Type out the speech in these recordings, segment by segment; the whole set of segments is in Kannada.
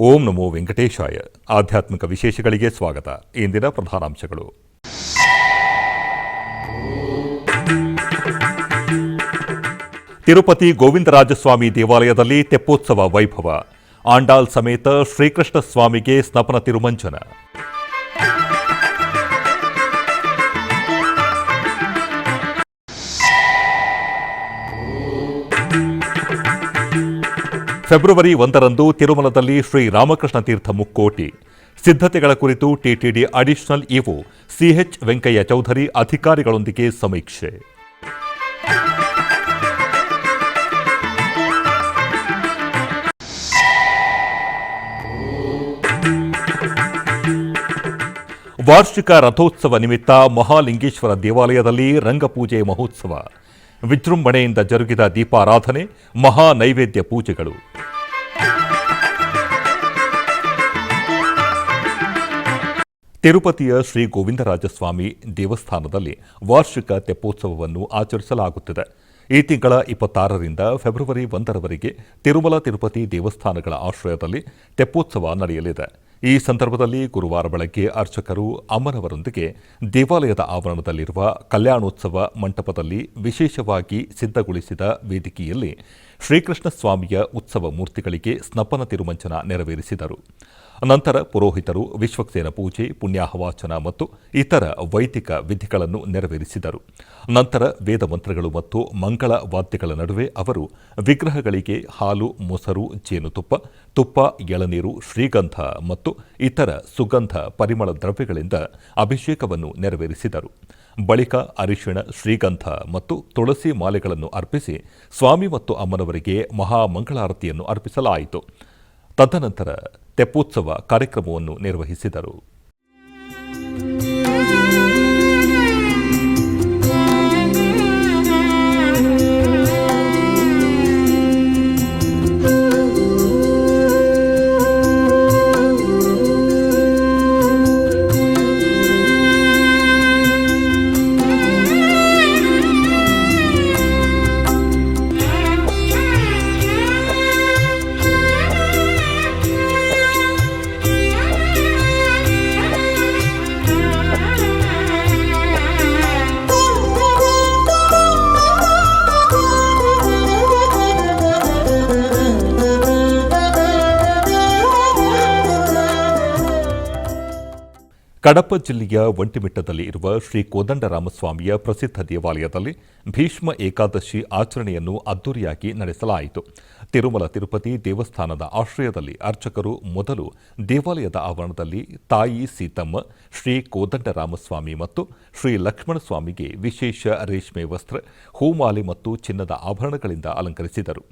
ಓಂ ನಮೋ ವೆಂಕಟೇಶಾಯ. ಆಧ್ಯಾತ್ಮಿಕ ವಿಶೇಷಗಳಿಗೆ ಸ್ವಾಗತ. ಇಂದಿನ ಪ್ರಧಾನಾಂಶಗಳು. ತಿರುಪತಿ ಗೋವಿಂದರಾಜಸ್ವಾಮಿ ದೇವಾಲಯದಲ್ಲಿ ತೆಪ್ಪೋತ್ಸವ ವೈಭವ. ಆಂಡಾಲ್ ಸಮೇತ ಶ್ರೀಕೃಷ್ಣ ಸ್ವಾಮಿಗೆ ಸ್ನಪನ ತಿರುಮಂಜನ. ಫೆಬ್ರವರಿ 1ರಂದು ತಿರುಮಲದಲ್ಲಿ ಶ್ರೀ ರಾಮಕೃಷ್ಣ ತೀರ್ಥ ಮುಕ್ಕೋಟಿ. ಸಿದ್ಧತೆಗಳ ಕುರಿತು TTD additional EO CH Venkaiah Chowdary ಅಧಿಕಾರಿಗಳೊಂದಿಗೆ ಸಮೀಕ್ಷೆ. ವಾರ್ಷಿಕ ರಥೋತ್ಸವ ನಿಮಿತ್ತ ಮಹಾಲಿಂಗೇಶ್ವರ ದೇವಾಲಯದಲ್ಲಿ ರಂಗಪೂಜೆ ಮಹೋತ್ಸವ. ವಿಜೃಂಭಣೆಯಿಂದ ಜರುಗಿದ ದೀಪಾರಾಧನೆ, ಮಹಾ ನೈವೇದ್ಯ ಪೂಜೆಗಳು. ತಿರುಪತಿಯ ಶ್ರೀ ಗೋವಿಂದರಾಜಸ್ವಾಮಿ ದೇವಸ್ಥಾನದಲ್ಲಿ ವಾರ್ಷಿಕ ತೆಪ್ಪೋತ್ಸವವನ್ನು ಆಚರಿಸಲಾಗುತ್ತಿದೆ. ಈ ತಿಂಗಳ 26ರಿಂದ ಫೆಬ್ರವರಿ 1ರವರೆಗೆ ತಿರುಮಲ ತಿರುಪತಿ ದೇವಸ್ಥಾನಗಳ ಆಶ್ರಯದಲ್ಲಿ ತೆಪ್ಪೋತ್ಸವ ನಡೆಯಲಿದೆ. ಈ ಸಂದರ್ಭದಲ್ಲಿ ಗುರುವಾರ ಬೆಳಗ್ಗೆ ಅರ್ಚಕರು ಅಮ್ಮನವರೊಂದಿಗೆ ದೇವಾಲಯದ ಆವರಣದಲ್ಲಿರುವ ಕಲ್ಯಾಣೋತ್ಸವ ಮಂಟಪದಲ್ಲಿ ವಿಶೇಷವಾಗಿ ಸಿದ್ಧಗೊಳಿಸಿದ ವೇದಿಕೆಯಲ್ಲಿ ಶ್ರೀಕೃಷ್ಣ ಸ್ವಾಮಿಯ ಉತ್ಸವ ಮೂರ್ತಿಗಳಿಗೆ ಸ್ನಪನ ತಿರುಮಂಚನ ನೆರವೇರಿಸಿದರು. ನಂತರ ಪುರೋಹಿತರು ವಿಶ್ವಕ್ಸೇನ ಪೂಜೆ, ಪುಣ್ಯಾಹವಾಚನ ಮತ್ತು ಇತರ ವೈದಿಕ ವಿಧಿಗಳನ್ನು ನೆರವೇರಿಸಿದರು. ನಂತರ ವೇದ ಮಂತ್ರಗಳು ಮತ್ತು ಮಂಗಳ ವಾದ್ಯಗಳ ನಡುವೆ ಅವರು ವಿಗ್ರಹಗಳಿಗೆ ಹಾಲು, ಮೊಸರು, ಜೇನುತುಪ್ಪ, ತುಪ್ಪ, ಎಳನೀರು, ಶ್ರೀಗಂಧ ಮತ್ತು ಇತರ ಸುಗಂಧ ಪರಿಮಳ ದ್ರವ್ಯಗಳಿಂದ ಅಭಿಷೇಕವನ್ನು ನೆರವೇರಿಸಿದರು. ಬಳಿಕ ಅರಿಶಿಣ, ಶ್ರೀಗಂಧ ಮತ್ತು ತುಳಸಿ ಮಾಲೆಗಳನ್ನು ಅರ್ಪಿಸಿ ಸ್ವಾಮಿ ಮತ್ತು ಅಮ್ಮನವರಿಗೆ ಮಹಾಮಂಗಳಾರತಿಯನ್ನು ಅರ್ಪಿಸಲಾಯಿತು. ತದನಂತರ ತೆಪ್ಪೋತ್ಸವ ಕಾರ್ಯಕ್ರಮವನ್ನು ನಿರ್ವಹಿಸಿದರು. ಕಡಪ ಜಿಲ್ಲೆಯ ಒಂಟಿಮಿಟ್ಟದಲ್ಲಿ ಇರುವ ಶ್ರೀ ಕೋದಂಡರಾಮಸ್ವಾಮಿಯ ಪ್ರಸಿದ್ಧ ದೇವಾಲಯದಲ್ಲಿ ಭೀಷ್ಮ ಏಕಾದಶಿ ಆಚರಣೆಯನ್ನು ಅದ್ದೂರಿಯಾಗಿ ನಡೆಸಲಾಯಿತು. ತಿರುಮಲ ತಿರುಪತಿ ದೇವಸ್ಥಾನದ ಆಶ್ರಯದಲ್ಲಿ ಅರ್ಚಕರು ಮೊದಲು ದೇವಾಲಯದ ಆವರಣದಲ್ಲಿ ತಾಯಿ ಸೀತಮ್ಮ, ಶ್ರೀ ಕೋದಂಡರಾಮಸ್ವಾಮಿ ಮತ್ತು ಶ್ರೀ ಲಕ್ಷ್ಮಣಸ್ವಾಮಿಗೆ ವಿಶೇಷ ರೇಷ್ಮೆ ವಸ್ತ್ರ, ಹೂಮಾಲೆ ಮತ್ತು ಚಿನ್ನದ ಆಭರಣಗಳಿಂದ ಅಲಂಕರಿಸಿದರು.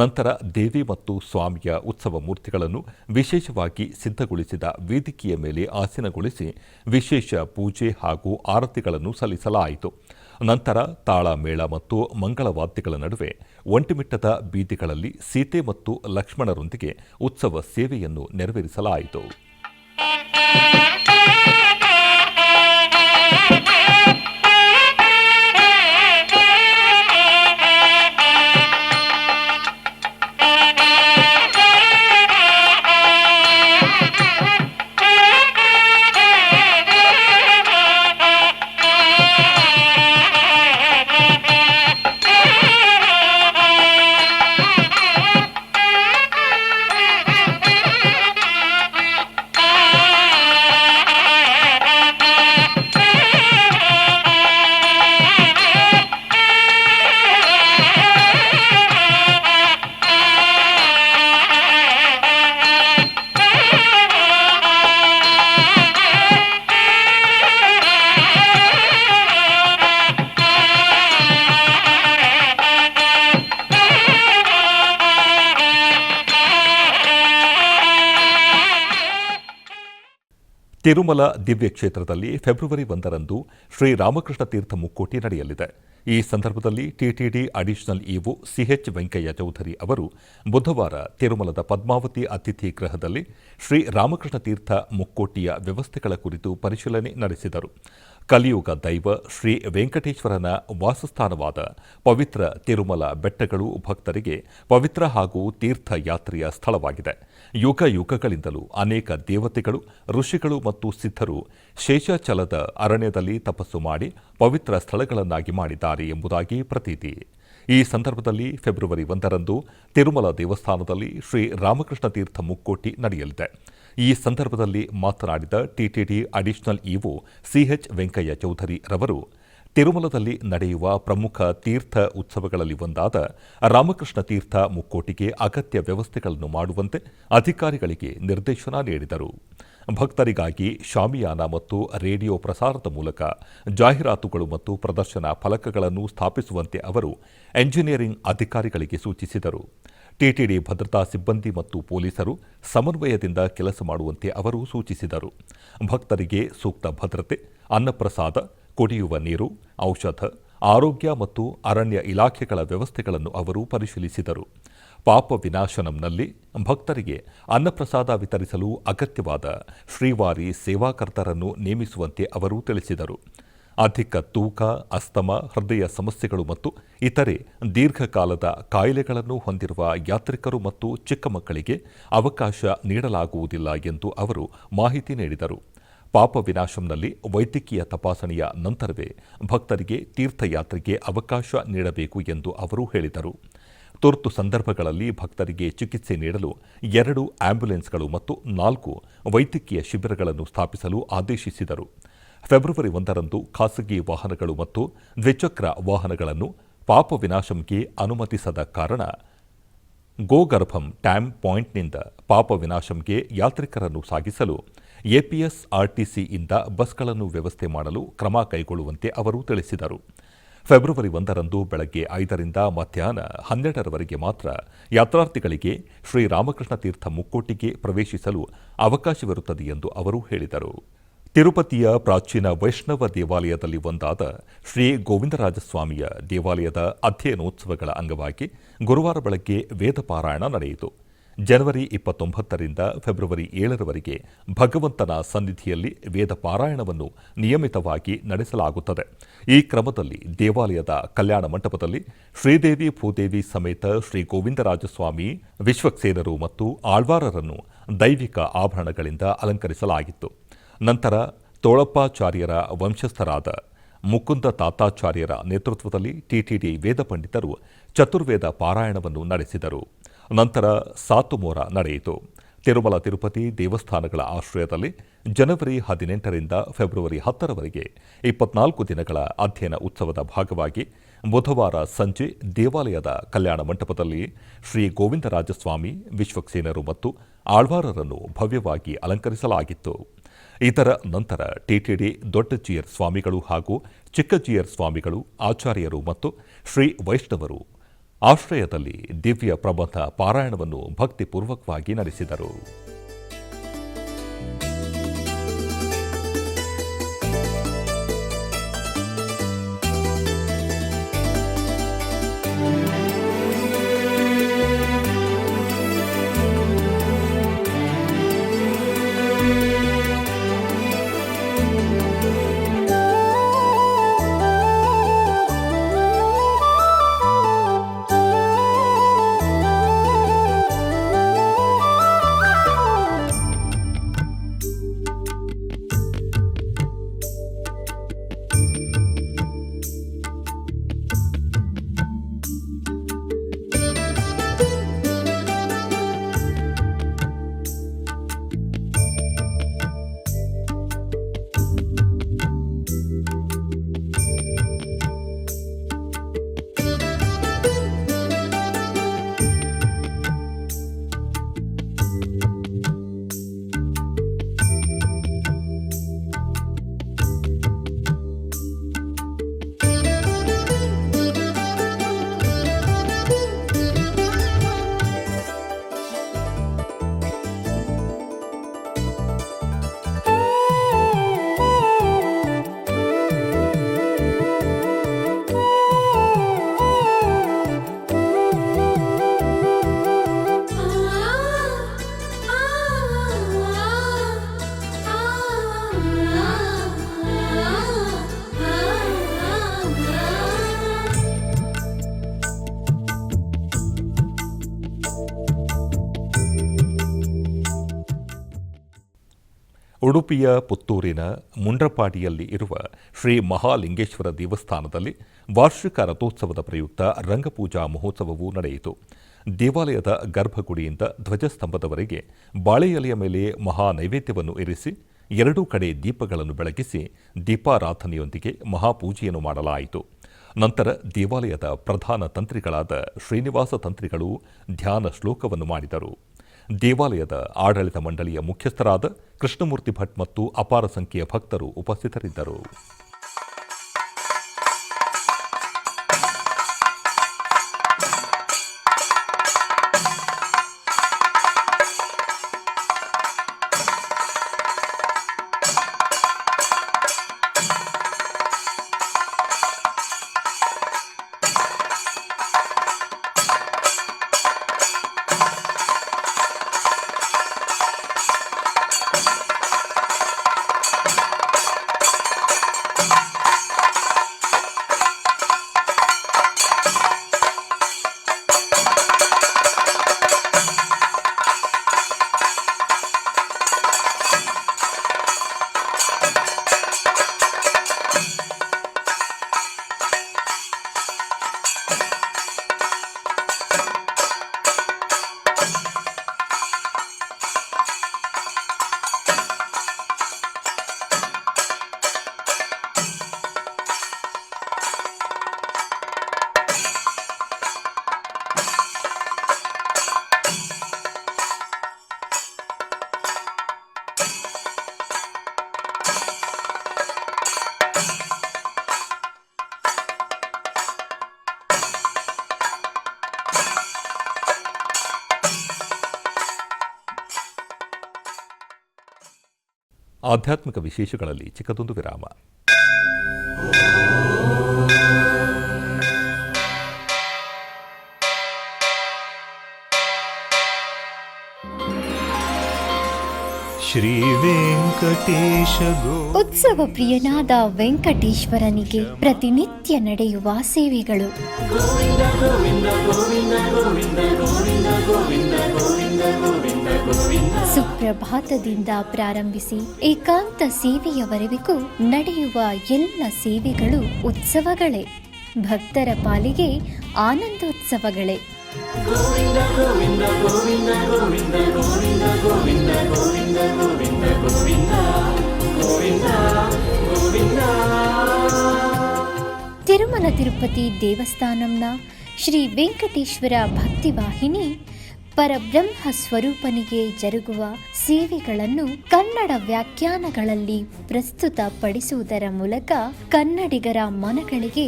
ನಂತರ ದೇವಿ ಮತ್ತು ಸ್ವಾಮಿಯ ಉತ್ಸವ ಮೂರ್ತಿಗಳನ್ನು ವಿಶೇಷವಾಗಿ ಸಿದ್ಧಗೊಳಿಸಿದ ವೇದಿಕೆಯ ಮೇಲೆ ಆಸೀನಗೊಳಿಸಿ ವಿಶೇಷ ಪೂಜೆ ಹಾಗೂ ಆರತಿಗಳನ್ನು ಸಲ್ಲಿಸಲಾಯಿತು. ನಂತರ ತಾಳ ಮೇಳ ಮತ್ತು ಮಂಗಳವಾದ್ಯಗಳ ನಡುವೆ ಒಂಟಿಮಿಟ್ಟದ ಬೀದಿಗಳಲ್ಲಿ ಸೀತೆ ಮತ್ತು ಲಕ್ಷ್ಮಣರೊಂದಿಗೆ ಉತ್ಸವ ಸೇವೆಯನ್ನು ನೆರವೇರಿಸಲಾಯಿತು. ತಿರುಮಲ ದಿವ್ಯ ಕ್ಷೇತ್ರದಲ್ಲಿ ಫೆಬ್ರವರಿ 1ರಂದು ಶ್ರೀ ರಾಮಕೃಷ್ಣ ತೀರ್ಥ ಮುಕ್ಕೋಟಿ ನಡೆಯಲಿದೆ. ಈ ಸಂದರ್ಭದಲ್ಲಿ TTD additional EO CH Venkaiah Chowdary ಅವರು ಬುಧವಾರ ತಿರುಮಲದ ಪದ್ಮಾವತಿ ಅತಿಥಿ ಗೃಹದಲ್ಲಿ ಶ್ರೀ ರಾಮಕೃಷ್ಣ ತೀರ್ಥ ಮುಕ್ಕೋಟಿಯ ವ್ಯವಸ್ಥೆಗಳ ಕುರಿತು ಪರಿಶೀಲನೆ ನಡೆಸಿದರು. ಕಲಿಯುಗ ದೈವ ಶ್ರೀ ವೆಂಕಟೇಶ್ವರನ ವಾಸಸ್ಥಾನವಾದ ಪವಿತ್ರ ತಿರುಮಲ ಬೆಟ್ಟಗಳು ಭಕ್ತರಿಗೆ ಪವಿತ್ರ ಹಾಗೂ ತೀರ್ಥಯಾತ್ರೆಯ ಸ್ಥಳವಾಗಿದೆ. ಯುಗ ಯುಗಗಳಿಂದಲೂ ಅನೇಕ ದೇವತೆಗಳು, ಋಷಿಗಳು ಮತ್ತು ಸಿದ್ಧರು ಶೇಷಾಚಲದ ಅರಣ್ಯದಲ್ಲಿ ತಪಸ್ಸು ಮಾಡಿ ಪವಿತ್ರ ಸ್ಥಳಗಳನ್ನಾಗಿ ಮಾಡಿದ್ದಾರೆ ಎಂಬುದಾಗಿ ಪ್ರತೀತಿ. ಈ ಸಂದರ್ಭದಲ್ಲಿ ಫೆಬ್ರವರಿ 1ರಂದು ತಿರುಮಲ ದೇವಸ್ಥಾನದಲ್ಲಿ ಶ್ರೀ ರಾಮಕೃಷ್ಣ ತೀರ್ಥ ಮುಕ್ಕೋಟಿ ನಡೆಯಲಿದೆ. ಈ ಸಂದರ್ಭದಲ್ಲಿ ಮಾತನಾಡಿದ TTD additional EO CH Venkaiah Chowdary ರವರು, ತಿರುಮಲದಲ್ಲಿ ನಡೆಯುವ ಪ್ರಮುಖ ತೀರ್ಥ ಉತ್ಸವಗಳಲ್ಲಿ ಒಂದಾದ ರಾಮಕೃಷ್ಣ ತೀರ್ಥ ಮುಕ್ಕೋಟಿಗೆ ಅಗತ್ಯ ವ್ಯವಸ್ಥೆಗಳನ್ನು ಮಾಡುವಂತೆ ಅಧಿಕಾರಿಗಳಿಗೆ ನಿರ್ದೇಶನ ನೀಡಿದರು. ಭಕ್ತರಿಗಾಗಿ ಶಾಮಿಯಾನ ಮತ್ತು ರೇಡಿಯೋ ಪ್ರಸಾರದ ಮೂಲಕ ಜಾಹೀರಾತುಗಳು ಮತ್ತು ಪ್ರದರ್ಶನ ಫಲಕಗಳನ್ನು ಸ್ಥಾಪಿಸುವಂತೆ ಅವರು ಎಂಜಿನಿಯರಿಂಗ್ ಅಧಿಕಾರಿಗಳಿಗೆ ಸೂಚಿಸಿದರು. ಟಿಟಿಡಿ ಭದ್ರತಾ ಸಿಬ್ಬಂದಿ ಮತ್ತು ಪೊಲೀಸರು ಸಮನ್ವಯದಿಂದ ಕೆಲಸ ಮಾಡುವಂತೆ ಅವರು ಸೂಚಿಸಿದರು. ಭಕ್ತರಿಗೆ ಸೂಕ್ತ ಭದ್ರತೆ, ಅನ್ನಪ್ರಸಾದ, ಕುಡಿಯುವ ನೀರು, ಔಷಧ, ಆರೋಗ್ಯ ಮತ್ತು ಅರಣ್ಯ ಇಲಾಖೆಗಳ ವ್ಯವಸ್ಥೆಗಳನ್ನು ಅವರು ಪರಿಶೀಲಿಸಿದರು. ಪಾಪ ವಿನಾಶನಂನಲ್ಲಿ ಭಕ್ತರಿಗೆ ಅನ್ನಪ್ರಸಾದ ವಿತರಿಸಲು ಅಗತ್ಯವಾದ ಶ್ರೀವಾರಿ ಸೇವಾಕರ್ತರನ್ನು ನೇಮಿಸುವಂತೆ ಅವರು ತಿಳಿಸಿದರು. ಅಧಿಕ ತೂಕ, ಅಸ್ತಮ, ಹೃದಯ ಸಮಸ್ಯೆಗಳು ಮತ್ತು ಇತರೆ ದೀರ್ಘಕಾಲದ ಕಾಯಿಲೆಗಳನ್ನು ಹೊಂದಿರುವ ಯಾತ್ರಿಕರು ಮತ್ತು ಚಿಕ್ಕ ಮಕ್ಕಳಿಗೆ ಅವಕಾಶ ನೀಡಲಾಗುವುದಿಲ್ಲ ಎಂದು ಅವರು ಮಾಹಿತಿ ನೀಡಿದರು. ಪಾಪ ವಿನಾಶಂನಲ್ಲಿ ವೈದ್ಯಕೀಯ ತಪಾಸಣೆಯ ನಂತರವೇ ಭಕ್ತರಿಗೆ ತೀರ್ಥಯಾತ್ರೆಗೆ ಅವಕಾಶ ನೀಡಬೇಕು ಎಂದು ಅವರು ಹೇಳಿದರು. ತುರ್ತು ಸಂದರ್ಭಗಳಲ್ಲಿ ಭಕ್ತರಿಗೆ ಚಿಕಿತ್ಸೆ ನೀಡಲು 2 ಆಂಬ್ಯುಲೆನ್ಸ್ಗಳು ಮತ್ತು 4 ವೈದ್ಯಕೀಯ ಶಿಬಿರಗಳನ್ನು ಸ್ಥಾಪಿಸಲು ಆದೇಶಿಸಿದರು. ಫೆಬ್ರವರಿ 1ರಂದು ಖಾಸಗಿ ವಾಹನಗಳು ಮತ್ತು ದ್ವಿಚಕ್ರ ವಾಹನಗಳನ್ನು ಪಾಪ ವಿನಾಶಂಗೆ ಅನುಮತಿಸದ ಕಾರಣ ಗೋಗರ್ಭಂ ಡ್ಯಾಂ ಪಾಯಿಂಟ್ನಿಂದ ಪಾಪ ವಿನಾಶಂಗೆ ಯಾತ್ರಿಕರನ್ನು ಸಾಗಿಸಲು ಎಪಿಎಸ್ಆರ್ಟಿಸಿಯಿಂದ ಬಸ್ಗಳನ್ನು ವ್ಯವಸ್ಥೆ ಮಾಡಲು ಕ್ರಮ ಕೈಗೊಳ್ಳುವಂತೆ ಅವರು ತಿಳಿಸಿದರು. ಫೆಬ್ರವರಿ 1ರಂದು ಬೆಳಗ್ಗೆ 5ರಿಂದ ಮಧ್ಯಾಹ್ನ 12ರವರೆಗೆ ಮಾತ್ರ ಯಾತ್ರಾರ್ಥಿಗಳಿಗೆ ಶ್ರೀರಾಮಕೃಷ್ಣ ತೀರ್ಥ ಮುಕ್ಕೋಟಿಗೆ ಪ್ರವೇಶಿಸಲು ಅವಕಾಶವಿರುತ್ತದೆ ಎಂದು ಅವರು ಹೇಳಿದರು. ತಿರುಪತಿಯ ಪ್ರಾಚೀನ ವೈಷ್ಣವ ದೇವಾಲಯದಲ್ಲಿ ಒಂದಾದ ಶ್ರೀ ಗೋವಿಂದರಾಜಸ್ವಾಮಿಯ ದೇವಾಲಯದ ಅಧ್ಯಯನೋತ್ಸವಗಳ ಅಂಗವಾಗಿ ಗುರುವಾರ ಬೆಳಗ್ಗೆ ವೇದ ಪಾರಾಯಣ ನಡೆಯಿತು. ಜನವರಿ 29ರಿಂದ ಫೆಬ್ರವರಿ 7ರವರೆಗೆ ಭಗವಂತನ ಸನ್ನಿಧಿಯಲ್ಲಿ ವೇದ ಪಾರಾಯಣವನ್ನು ನಿಯಮಿತವಾಗಿ ನಡೆಸಲಾಗುತ್ತದೆ. ಈ ಕ್ರಮದಲ್ಲಿ ದೇವಾಲಯದ ಕಲ್ಯಾಣ ಮಂಟಪದಲ್ಲಿ ಶ್ರೀದೇವಿ ಭೂದೇವಿ ಸಮೇತ ಶ್ರೀ ಗೋವಿಂದರಾಜಸ್ವಾಮಿ, ವಿಶ್ವಕ್ಸೇನರು ಮತ್ತು ಆಳ್ವಾರರನ್ನು ದೈವಿಕ ಆಭರಣಗಳಿಂದ ಅಲಂಕರಿಸಲಾಗಿತ್ತು. ನಂತರ ತೋಳಪ್ಪಾಚಾರ್ಯರ ವಂಶಸ್ಥರಾದ ಮುಕುಂದ ತಾತಾಚಾರ್ಯರ ನೇತೃತ್ವದಲ್ಲಿ ಟಿಟಿಡಿ ವೇದ ಪಂಡಿತರು ಚತುರ್ವೇದ ಪಾರಾಯಣವನ್ನು ನಡೆಸಿದರು. ನಂತರ ಸಾತುಮೋರ ನಡೆಯಿತು. ತಿರುಮಲ ತಿರುಪತಿ ದೇವಸ್ಥಾನಗಳ ಆಶ್ರಯದಲ್ಲಿ ಜನವರಿ 18ರಿಂದ ಫೆಬ್ರವರಿ 10ರವರೆಗೆ 24 ದಿನಗಳ ಅಧ್ಯಯನ ಉತ್ಸವದ ಭಾಗವಾಗಿ ಬುಧವಾರ ಸಂಜೆ ದೇವಾಲಯದ ಕಲ್ಯಾಣ ಮಂಟಪದಲ್ಲಿ ಶ್ರೀ ಗೋವಿಂದರಾಜಸ್ವಾಮಿ, ವಿಶ್ವಕ್ಸೇನರು ಮತ್ತು ಆಳ್ವಾರರನ್ನು ಭವ್ಯವಾಗಿ ಅಲಂಕರಿಸಲಾಗಿತ್ತು. ಇದರ ನಂತರ ಟಿಟಿಡಿ ದೊಡ್ಡ ಜಿಯರ್ ಸ್ವಾಮಿಗಳು ಹಾಗೂ ಚಿಕ್ಕ ಜಿಯರ್ ಸ್ವಾಮಿಗಳು, ಆಚಾರ್ಯರು ಮತ್ತು ಶ್ರೀ ವೈಷ್ಣವರು ಆಶ್ರಯದಲ್ಲಿ ದಿವ್ಯ ಪ್ರಬಂಧ ಪಾರಾಯಣವನ್ನು ಭಕ್ತಿಪೂರ್ವಕವಾಗಿ ನಡೆಸಿದರು. ಉಡುಪಿಯ ಪುತ್ತೂರಿನ ಮುಂಡ್ರಪಾಡಿಯಲ್ಲಿ ಇರುವ ಶ್ರೀ ಮಹಾಲಿಂಗೇಶ್ವರ ದೇವಸ್ಥಾನದಲ್ಲಿ ವಾರ್ಷಿಕ ರಥೋತ್ಸವದ ಪ್ರಯುಕ್ತ ರಂಗಪೂಜಾ ಮಹೋತ್ಸವವು ನಡೆಯಿತು. ದೇವಾಲಯದ ಗರ್ಭಗುಡಿಯಿಂದ ಧ್ವಜಸ್ತಂಭದವರೆಗೆ ಬಾಳೆ ಎಲೆಯ ಮೇಲೆ ಮಹಾ ನೈವೇದ್ಯವನ್ನು ಇರಿಸಿ ಎರಡೂ ಕಡೆ ದೀಪಗಳನ್ನು ಬೆಳಗಿಸಿ ದೀಪಾರಾಧನೆಯೊಂದಿಗೆ ಮಹಾಪೂಜೆಯನ್ನು ಮಾಡಲಾಯಿತು. ನಂತರ ದೇವಾಲಯದ ಪ್ರಧಾನ ತಂತ್ರಿಗಳಾದ ಶ್ರೀನಿವಾಸ ತಂತ್ರಿಗಳು ಧ್ಯಾನ ಶ್ಲೋಕವನ್ನು ಮಾಡಿದರು. ದೇವಾಲಯದ ಆಡಳಿತ ಮಂಡಳಿಯ ಮುಖ್ಯಸ್ಥರಾದ ಕೃಷ್ಣಮೂರ್ತಿ ಭಟ್ ಮತ್ತು ಅಪಾರ ಸಂಖ್ಯೆಯ ಭಕ್ತರು ಉಪಸ್ಥಿತರಿದ್ದರು. ಆಧ್ಯಾತ್ಮಿಕ ವಿಶೇಷಗಳಲ್ಲಿ ಚಿಕ್ಕದೊಂದು ವಿರಾಮ. ಶ್ರೀ ವೆಂಕಟೇಶ ಉತ್ಸವ ಪ್ರಿಯನಾದ ವೆಂಕಟೇಶ್ವರನಿಗೆ ಪ್ರತಿನಿತ್ಯ ನಡೆಯುವ ಸೇವೆಗಳು. ಗೋವಿಂದ ಗೋವಿಂದ ಗೋವಿಂದ ಗೋವಿಂದ ಗೋವಿಂದ ಗೋವಿಂದ ಗೋವಿಂದ ಗೋವಿಂದ ಗೋವಿಂದ. ಸುಪ್ರಭಾತದಿಂದ ಪ್ರಾರಂಭಿಸಿ ಏಕಾಂತ ಸೇವೆಯವರೆಗೂ ನಡೆಯುವ ಎಲ್ಲ ಸೇವೆಗಳು ಉತ್ಸವಗಳೇ. ಭಕ್ತರ ಪಾಲಿಗೆ ಆನಂದೋತ್ಸವಗಳೇ. ಗೋವಿಂದ ಗೋವಿಂದ ಗೋವಿಂದ ಗೋವಿಂದ ಗೋವಿಂದ ಗೋವಿಂದ ಗೋವಿಂದ ಗೋವಿಂದ ಗೋವಿಂದ ಗೋವಿಂದ ಗೋವಿಂದ. ತಿರುಮಲ ತಿರುಪತಿ ದೇವಸ್ಥಾನಂನ ಶ್ರೀ ವೆಂಕಟೇಶ್ವರ ಭಕ್ತಿವಾಹಿನಿ ಪರಬ್ರಹ್ಮ ಸ್ವರೂಪನಿಗೆ ಜರುಗುವ ಸೇವೆಗಳನ್ನು ಕನ್ನಡ ವ್ಯಾಖ್ಯಾನಗಳಲ್ಲಿ ಪ್ರಸ್ತುತಪಡಿಸುವುದರ ಮೂಲಕ ಕನ್ನಡಿಗರ ಮನಗಳಿಗೆ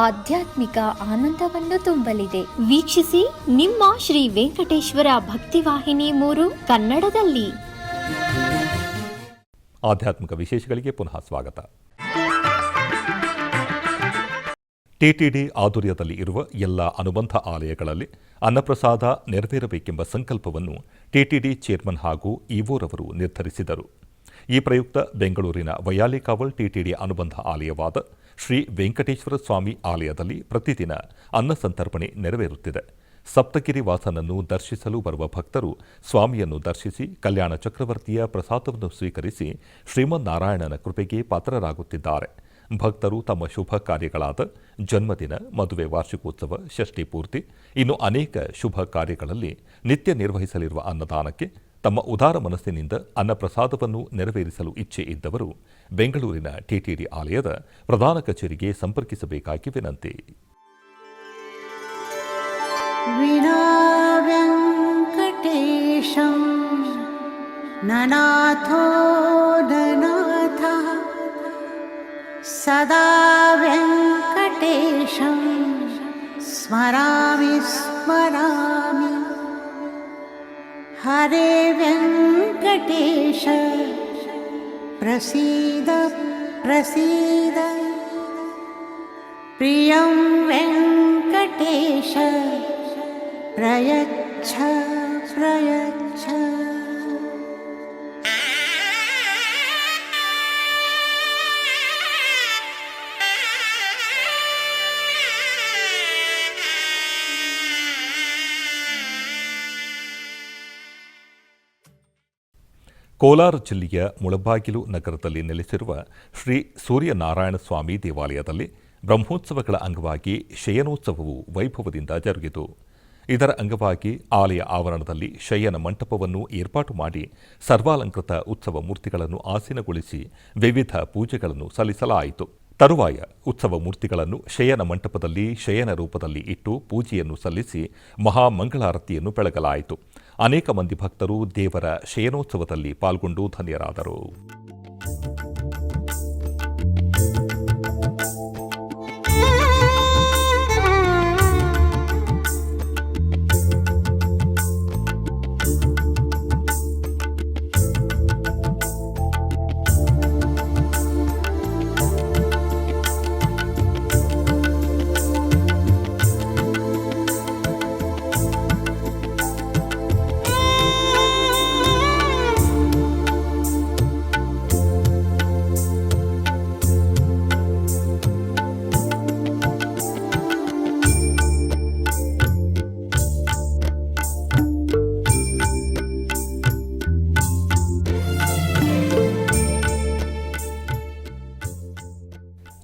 ಆಧ್ಯಾತ್ಮಿಕ ಆನಂದವನ್ನು ತುಂಬಲಿದೆ. ವೀಕ್ಷಿಸಿ ನಿಮ್ಮ ಶ್ರೀ ವೆಂಕಟೇಶ್ವರ ಭಕ್ತಿವಾಹಿನಿ 3 ಕನ್ನಡದಲ್ಲಿ. ಆಧ್ಯಾತ್ಮಿಕ ವಿಶೇಷಗಳಿಗೆ ಪುನಃ ಸ್ವಾಗತ. ಟಿಟಿಡಿ ಆಧ್ವರ್ಯದಲ್ಲಿ ಇರುವ ಎಲ್ಲ ಅನುಬಂಧ ಆಲಯಗಳಲ್ಲಿ ಅನ್ನಪ್ರಸಾದ ನೆರವೇರಬೇಕೆಂಬ ಸಂಕಲ್ಪವನ್ನು ಟಿಟಿಡಿ ಚೇರ್ಮನ್ ಹಾಗೂ ಇಒರವರು ನಿರ್ಧರಿಸಿದರು. ಈ ಪ್ರಯುಕ್ತ ಬೆಂಗಳೂರಿನ ವೈಯಾಲಿಕಾವಲ್ ಟಿಟಿಡಿ ಅನುಬಂಧ ಆಲಯವಾದ ಶ್ರೀ ವೆಂಕಟೇಶ್ವರ ಸ್ವಾಮಿ ಆಲಯದಲ್ಲಿ ಪ್ರತಿದಿನ ಅನ್ನ ಸಂತರ್ಪಣೆ ನೆರವೇರುತ್ತಿದೆ. ಸಪ್ತಗಿರಿ ವಾಸನನ್ನು ದರ್ಶಿಸಲು ಬರುವ ಭಕ್ತರು ಸ್ವಾಮಿಯನ್ನು ದರ್ಶಿಸಿ ಕಲ್ಯಾಣ ಚಕ್ರವರ್ತಿಯ ಪ್ರಸಾದವನ್ನು ಸ್ವೀಕರಿಸಿ ಶ್ರೀಮನ್ನಾರಾಯಣನ ಕೃಪೆಗೆ ಪಾತ್ರರಾಗುತ್ತಿದ್ದಾರೆ. ಭಕ್ತರು ತಮ್ಮ ಶುಭ ಕಾರ್ಯಗಳಾದ ಜನ್ಮದಿನ, ಮದುವೆ, ವಾರ್ಷಿಕೋತ್ಸವ, ಷಷ್ಠಿ ಪೂರ್ತಿ, ಇನ್ನು ಅನೇಕ ಶುಭ ಕಾರ್ಯಗಳಲ್ಲಿ ನಿತ್ಯ ನಿರ್ವಹಿಸಲಿರುವ ಅನ್ನದಾನಕ್ಕೆ ತಮ್ಮ ಉದಾರ ಮನಸ್ಸಿನಿಂದ ಅನ್ನಪ್ರಸಾದವನ್ನು ನೆರವೇರಿಸಲು ಇಚ್ಛೆ ಇದ್ದವರು ಬೆಂಗಳೂರಿನ ಟಿಟಿಡಿ ಆಲಯದ ಪ್ರಧಾನ ಕಚೇರಿಗೆ ಸಂಪರ್ಕಿಸಬೇಕಾಗಿ ವಿನಂತಿ. ವಿನಾ ವೆಂಕಟೇಶಂ ನನಾಥೋ ನನಾಥ ಸದಾ ವೆಂಕಟೇಶಂ ಸ್ಮರಾಮಿ ಸ್ಮರಾಮಿ. ಹರೇ ವೆಂಕಟೇಶ ಪ್ರಸೀದ ಪ್ರಸೀದ. ಪ್ರಿಯಂ ವೆಂಕಟೇಶ ಪ್ರಯಚ್ಛ ಪ್ರಯಚ್ಛ. ಕೋಲಾರ ಜಿಲ್ಲೆಯ ಮುಳಬಾಗಿಲು ನಗರದಲ್ಲಿ ನೆಲೆಸಿರುವ ಶ್ರೀ ಸೂರ್ಯನಾರಾಯಣ ಸ್ವಾಮಿ ದೇವಾಲಯದಲ್ಲಿ ಬ್ರಹ್ಮೋತ್ಸವಗಳ ಅಂಗವಾಗಿ ಶಯನೋತ್ಸವವು ವೈಭವದಿಂದ ಜರುಗಿತು. ಇದರ ಅಂಗವಾಗಿ ಆಲಯ ಆವರಣದಲ್ಲಿ ಶಯನ ಮಂಟಪವನ್ನು ಏರ್ಪಾಟು ಮಾಡಿ ಸರ್ವಾಲಂಕೃತ ಉತ್ಸವ ಮೂರ್ತಿಗಳನ್ನು ಆಸೀನಗೊಳಿಸಿ ವಿವಿಧ ಪೂಜೆಗಳನ್ನು ಸಲ್ಲಿಸಲಾಯಿತು. ತರುವಾಯ ಉತ್ಸವ ಮೂರ್ತಿಗಳನ್ನು ಶಯನ ಮಂಟಪದಲ್ಲಿ ಶಯನ ರೂಪದಲ್ಲಿ ಇಟ್ಟು ಪೂಜೆಯನ್ನು ಸಲ್ಲಿಸಿ ಮಹಾಮಂಗಳಾರತಿಯನ್ನು ಬೆಳಗಲಾಯಿತು. ಅನೇಕ ಮಂದಿ ಭಕ್ತರು ದೇವರ ಶಯನೋತ್ಸವದಲ್ಲಿ ಪಾಲ್ಗೊಂಡು ಧನ್ಯರಾದರು.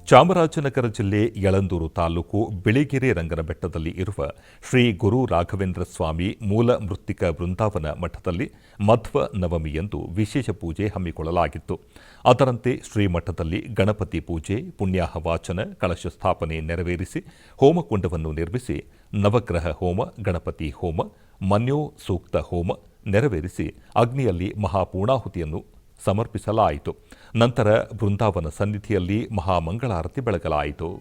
ಚಾಮರಾಜನಗರ ಜಿಲ್ಲೆ ಯಳಂದೂರು ತಾಲೂಕು ಬಿಳಿಗೆರೆ ರಂಗನಬೆಟ್ಟದಲ್ಲಿ ಇರುವ ಶ್ರೀ ಗುರು ರಾಘವೇಂದ್ರ ಸ್ವಾಮಿ ಮೂಲ ಮೃತ್ತಿಕ ಬೃಂದಾವನ ಮಠದಲ್ಲಿ ಮಧ್ವ ನವಮಿಯಂದು ವಿಶೇಷ ಪೂಜೆ ಹಮ್ಮಿಕೊಳ್ಳಲಾಗಿತ್ತು. ಅದರಂತೆ ಶ್ರೀಮಠದಲ್ಲಿ ಗಣಪತಿ ಪೂಜೆ, ಪುಣ್ಯಾಹ ವಾಚನ, ಕಳಶ ಸ್ಥಾಪನೆ ನೆರವೇರಿಸಿ ಹೋಮಕುಂಡವನ್ನು ನಿರ್ಮಿಸಿ ನವಗ್ರಹ ಹೋಮ, ಗಣಪತಿ ಹೋಮ, ಮನ್ಯೋ ಸೂಕ್ತ ಹೋಮ ನೆರವೇರಿಸಿ ಅಗ್ನಿಯಲ್ಲಿ ಮಹಾಪೂರ್ಣಾಹುತಿಯನ್ನು ಸಮರ್ಪಿಸಲಾಯಿತು. ನಂತರ ಬೃಂದಾವನ ಸನ್ನಿಧಿಯಲ್ಲಿ ಮಹಾಮಂಗಳಾರತಿ ಬೆಳಗಲಾಯಿತು.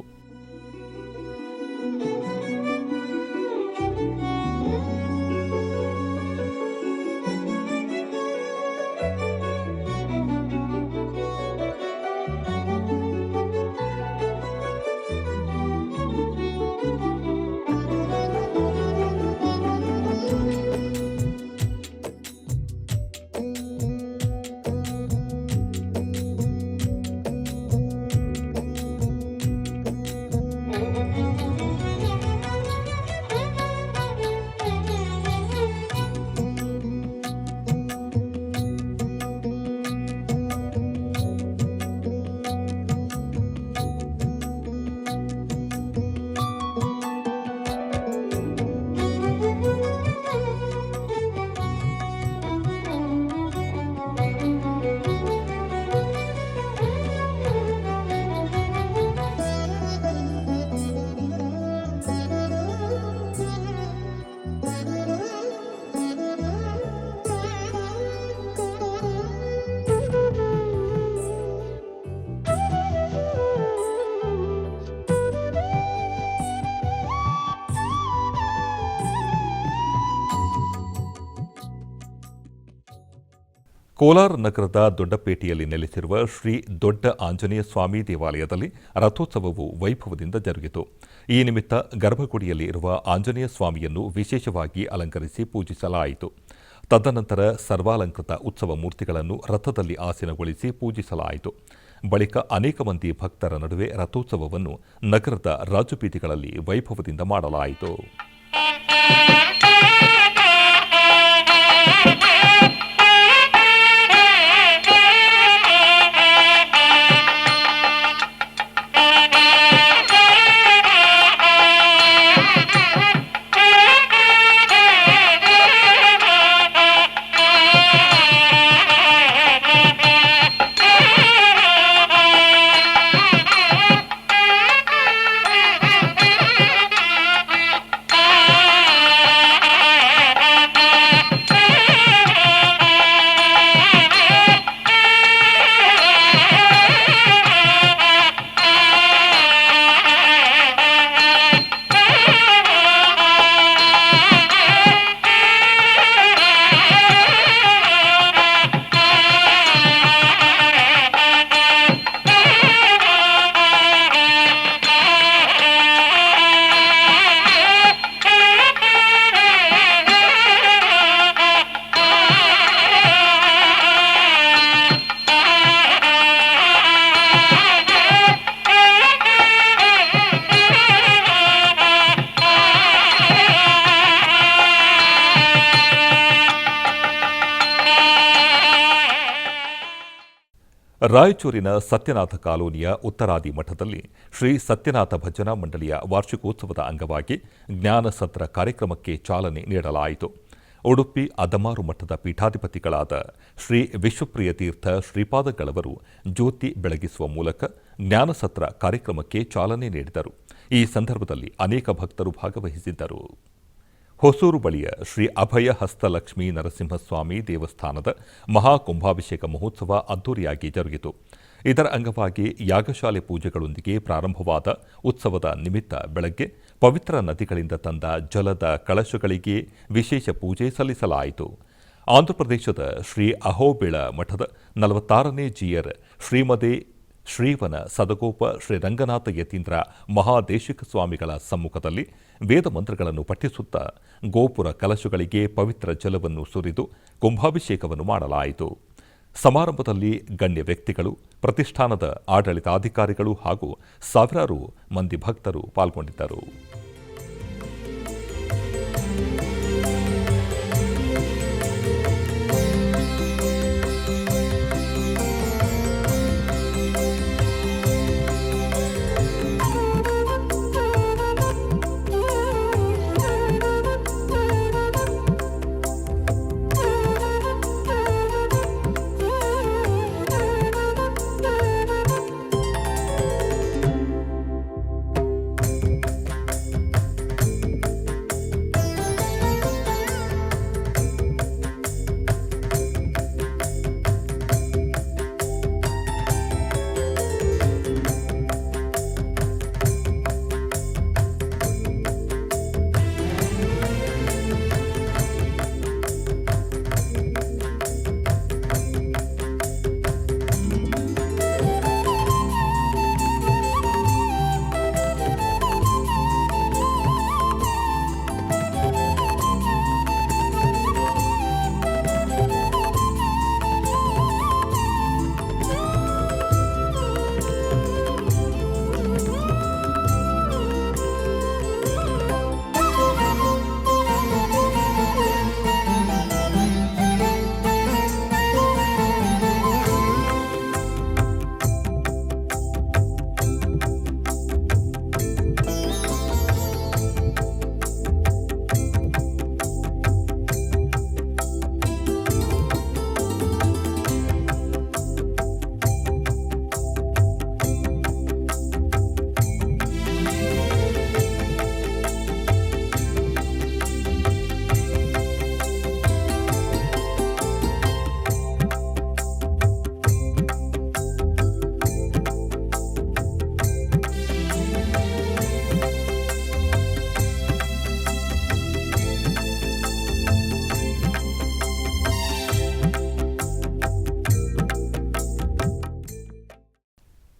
ಕೋಲಾರ ನಗರದ ದೊಡ್ಡಪೇಟೆಯಲ್ಲಿ ನೆಲೆಸಿರುವ ಶ್ರೀ ದೊಡ್ಡ ಆಂಜನೇಯ ಸ್ವಾಮಿ ದೇವಾಲಯದಲ್ಲಿ ರಥೋತ್ಸವವು ವೈಭವದಿಂದ ಜರುಗಿತು. ಈ ನಿಮಿತ್ತ ಗರ್ಭಗುಡಿಯಲ್ಲಿ ಇರುವ ಆಂಜನೇಯ ಸ್ವಾಮಿಯನ್ನು ವಿಶೇಷವಾಗಿ ಅಲಂಕರಿಸಿ ಪೂಜಿಸಲಾಯಿತು. ತದನಂತರ ಸರ್ವಾಲಂಕೃತ ಉತ್ಸವ ಮೂರ್ತಿಗಳನ್ನು ರಥದಲ್ಲಿ ಆಸೀನಗೊಳಿಸಿ ಪೂಜಿಸಲಾಯಿತು. ಬಳಿಕ ಅನೇಕ ಮಂದಿ ಭಕ್ತರ ನಡುವೆ ರಥೋತ್ಸವವನ್ನು ನಗರದ ರಾಜಬೀದಿಗಳಲ್ಲಿ ವೈಭವದಿಂದ ಮಾಡಲಾಯಿತು. ರಾಯಚೂರಿನ ಸತ್ಯನಾಥ ಕಾಲೋನಿಯ ಉತ್ತರಾದಿ ಮಠದಲ್ಲಿ ಶ್ರೀ ಸತ್ಯನಾಥ ಭಜನಾ ಮಂಡಳಿಯ ವಾರ್ಷಿಕೋತ್ಸವದ ಅಂಗವಾಗಿ ಜ್ಞಾನಸತ್ರ ಕಾರ್ಯಕ್ರಮಕ್ಕೆ ಚಾಲನೆ ನೀಡಲಾಯಿತು. ಉಡುಪಿ ಅದಮಾರು ಮಠದ ಪೀಠಾಧಿಪತಿಗಳಾದ ಶ್ರೀ ವಿಶ್ವಪ್ರಿಯ ತೀರ್ಥ ಶ್ರೀಪಾದಗಳವರು ಜ್ಯೋತಿ ಬೆಳಗಿಸುವ ಮೂಲಕ ಜ್ಞಾನಸತ್ರ ಕಾರ್ಯಕ್ರಮಕ್ಕೆ ಚಾಲನೆ ನೀಡಿದರು. ಈ ಸಂದರ್ಭದಲ್ಲಿ ಅನೇಕ ಭಕ್ತರು ಭಾಗವಹಿಸಿದ್ದರು. ಹೊಸೂರು ಬಳಿಯ ಶ್ರೀ ಅಭಯ ಹಸ್ತಲಕ್ಷ್ಮೀ ನರಸಿಂಹಸ್ವಾಮಿ ದೇವಸ್ಥಾನದ ಮಹಾಕುಂಭಾಭಿಷೇಕ ಮಹೋತ್ಸವ ಅದ್ದೂರಿಯಾಗಿ ಜರುಗಿತು. ಇದರ ಅಂಗವಾಗಿ ಯಾಗಶಾಲೆ ಪೂಜೆಗಳೊಂದಿಗೆ ಪ್ರಾರಂಭವಾದ ಉತ್ಸವದ ನಿಮಿತ್ತ ಬೆಳಗ್ಗೆ ಪವಿತ್ರ ನದಿಗಳಿಂದ ತಂದ ಜಲದ ಕಳಶಗಳಿಗೆ ವಿಶೇಷ ಪೂಜೆ ಸಲ್ಲಿಸಲಾಯಿತು. ಆಂಧ್ರಪ್ರದೇಶದ ಶ್ರೀ ಅಹೋಬಿಳ ಮಠದ 46ನೇ ಜಿಯರ್ ಶ್ರೀಮದೆ ಶ್ರೀವನ ಸದಗೋಪ ಶ್ರೀ ರಂಗನಾಥ ಯತೀಂದ್ರ ಮಹಾದೇಶಿಕ ಸ್ವಾಮಿಗಳ ಸಮ್ಮುಖದಲ್ಲಿ ವೇದ ಮಂತ್ರಗಳನ್ನು ಪಠಿಸುತ್ತಾ ಗೋಪುರ ಕಲಶಗಳಿಗೆ ಪವಿತ್ರ ಜಲವನ್ನು ಸುರಿದು ಕುಂಭಾಭಿಷೇಕವನ್ನು ಮಾಡಲಾಯಿತು. ಸಮಾರಂಭದಲ್ಲಿ ಗಣ್ಯ ವ್ಯಕ್ತಿಗಳು, ಪ್ರತಿಷ್ಠಾನದ ಆಡಳಿತಾಧಿಕಾರಿಗಳು ಹಾಗೂ ಸಾವಿರಾರು ಮಂದಿ ಭಕ್ತರು ಪಾಲ್ಗೊಂಡಿದ್ದರು.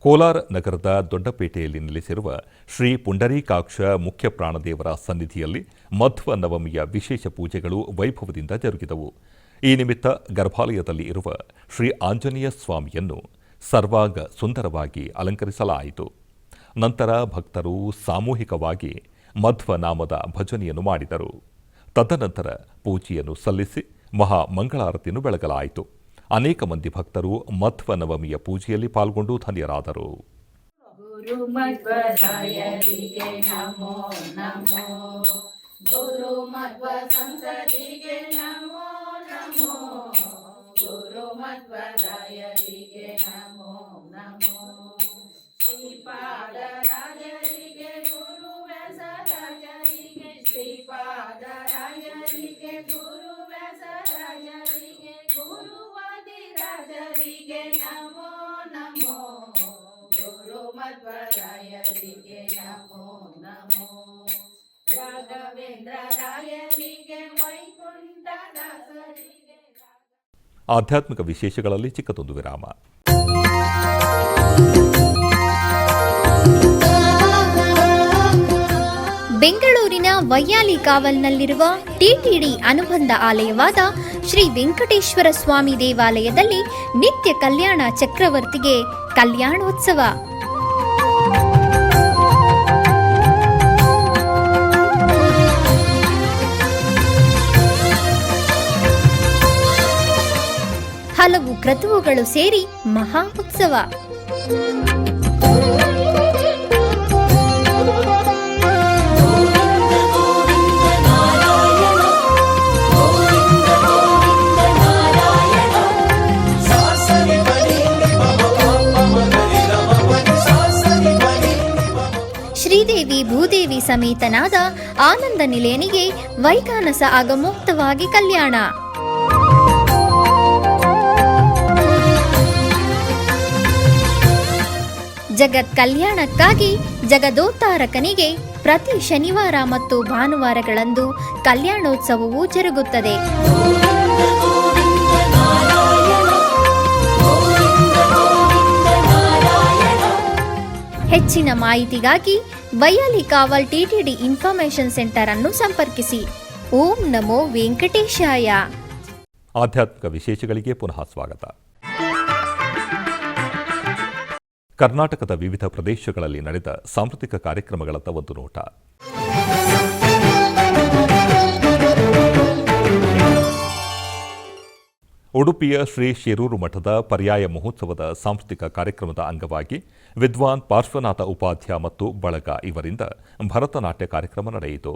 ಕೋಲಾರ ನಗರದ ದೊಡ್ಡಪೇಟೆಯಲ್ಲಿ ನೆಲೆಸಿರುವ ಶ್ರೀ ಪುಂಡರೀಕಾಕ್ಷ ಮುಖ್ಯ ಪ್ರಾಣದೇವರ ಸನ್ನಿಧಿಯಲ್ಲಿ ಮಧ್ವ ನವಮಿಯ ವಿಶೇಷ ಪೂಜೆಗಳು ವೈಭವದಿಂದ ಜರುಗಿದವು. ಈ ನಿಮಿತ್ತ ಗರ್ಭಾಲಯದಲ್ಲಿ ಇರುವ ಶ್ರೀ ಆಂಜನೇಯ ಸ್ವಾಮಿಯನ್ನು ಸರ್ವಾಂಗ ಸುಂದರವಾಗಿ ಅಲಂಕರಿಸಲಾಯಿತು. ನಂತರ ಭಕ್ತರು ಸಾಮೂಹಿಕವಾಗಿ ಮಧ್ವ ನಾಮದ ಭಜನೆಯನ್ನು ಮಾಡಿದರು. ತದನಂತರ ಪೂಜೆಯನ್ನು ಸಲ್ಲಿಸಿ ಮಹಾ ಮಂಗಳಾರತಿಯನ್ನು ಬೆಳಗಲಾಯಿತು. ಅನೇಕ ಮಂದಿ ಭಕ್ತರು ಮಧ್ವ ನವಮಿಯ ಪೂಜೆಯಲ್ಲಿ ಪಾಲ್ಗೊಂಡು ಧನ್ಯರಾದರು. ಗುರು ಮಧ್ವರಾಯರಿಗೆ ನಮೋ ನಮೋ, ಗುರು ಮಧ್ವ ಸಂಸದಿಗೆ ನಮೋ ನಮೋ, ಗುರು ಮಧ್ವರಾಯರಿಗೆ ನಮೋ ನಮೋ, ಶ್ರೀಪಾದರಾಯರಿಗೆ ಗುರು ವ್ಯಾಸರಾಯರಿಗೆ, ಶ್ರೀಪಾದರಾಯರಿಗೆ ಗುರು ವ್ಯಾಸರಾಯರಿಗೆ, ಗುರುವಾದಿರಾಜರಿಗೆ ನಮೋ ನಮೋ, ಗುರು ಮಧ್ವರಾಯರಿಗೆ ನಮೋ ನಮೋ, ರಾಘವೇಂದ್ರರಾಯರಿಗೆ ವೈಕುಂಠದಾಸರಿಗೆ. ಆಧ್ಯಾತ್ಮಿಕ ವಿಶೇಷಗಳಲ್ಲಿ ಚಿಕ್ಕದೊಂದು ವಿರಾಮ. ಬೆಂಗಳೂರಿನ ವೈಯಾಲಿ ಕಾವಲ್ನಲ್ಲಿರುವ ಟಿಟಿಡಿ ಅನುಬಂಧ ಆಲಯವಾದ ಶ್ರೀ ವೆಂಕಟೇಶ್ವರ ಸ್ವಾಮಿ ದೇವಾಲಯದಲ್ಲಿ ನಿತ್ಯ ಕಲ್ಯಾಣ ಚಕ್ರವರ್ತಿಗೆ ಕಲ್ಯಾಣೋತ್ಸವ. ಹಲವು ಕ್ರತುವುಗಳು ಸೇರಿ ಮಹಾ ಉತ್ಸವ. ಶ್ರೀದೇವಿ ಭೂದೇವಿ ಸಮೇತನಾದ ಆನಂದ ನಿಲಯನಿಗೆ ವೈಖಾನಸ ಆಗಮೋಕ್ತವಾಗಿ ಕಲ್ಯಾಣ. ಜಗತ್ ಕಲ್ಯಾಣಕ್ಕಾಗಿ ಜಗದೋದ್ಧಾರಕನಿಗೆ ಪ್ರತಿ ಶನಿವಾರ ಮತ್ತು ಭಾನುವಾರಗಳಂದು ಕಲ್ಯಾಣೋತ್ಸವವು ಜರುಗುತ್ತದೆ. ಹೆಚ್ಚಿನ ಮಾಹಿತಿಗಾಗಿ ವೈಯಾಲಿ ಕಾವಲ್ ಟಿಟಿಡಿ ಇನ್ಫಾರ್ಮೇಶನ್ ಸೆಂಟರ್ ಅನ್ನು ಸಂಪರ್ಕಿಸಿ. ಓಂ ನಮೋ ವೆಂಕಟೇಶಾಯ. ಆಧ್ಯಾತ್ಮಿಕ ವಿಶೇಷಗಳಿಗೆ ಪುನಃ ಸ್ವಾಗತ. ಕರ್ನಾಟಕದ ವಿವಿಧ ಪ್ರದೇಶಗಳಲ್ಲಿ ನಡೆದ ಸಾಂಸ್ಕೃತಿಕ ಕಾರ್ಯಕ್ರಮಗಳತ್ತ ಒಂದು ನೋಟ. ಉಡುಪಿಯ ಶ್ರೀ ಶಿರೂರು ಮಠದ ಪರ್ಯಾಯ ಮಹೋತ್ಸವದ ಸಾಂಸ್ಕೃತಿಕ ಕಾರ್ಯಕ್ರಮದ ಅಂಗವಾಗಿ ವಿದ್ವಾನ್ ಪಾರ್ಶ್ವನಾಥ ಉಪಾಧ್ಯ ಮತ್ತು ಬಳಗ ಇವರಿಂದ ಭರತನಾಟ್ಯ ಕಾರ್ಯಕ್ರಮ ನಡೆಯಿತು.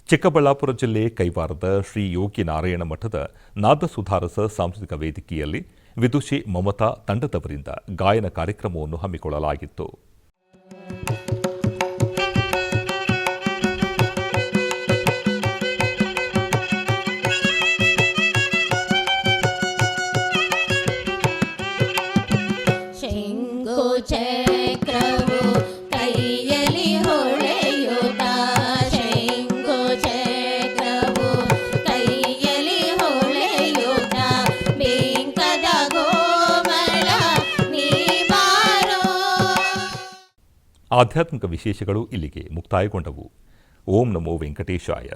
ಚಿಕ್ಕಬಳ್ಳಾಪುರ ಜಿಲ್ಲೆ ಕೈವಾರದ ಶ್ರೀ ಯೋಗಿ ನಾರಾಯಣ ಮಠದ ನಾದಸುಧಾರಸ ಸಾಂಸ್ಕೃತಿಕ ವೇದಿಕೆಯಲ್ಲಿ ವಿದುಷಿ ಮಮತಾ ತಂಡದವರಿಂದ ಗಾಯನ ಕಾರ್ಯಕ್ರಮವನ್ನು ಹಮ್ಮಿಕೊಳ್ಳಲಾಗಿತ್ತು. ಆಧ್ಯಾತ್ಮಿಕ ವಿಶೇಷಗಳು ಇಲ್ಲಿಗೆ ಮುಕ್ತಾಯಗೊಂಡವು. ಓಂ ನಮೋ ವೆಂಕಟೇಶಾಯ.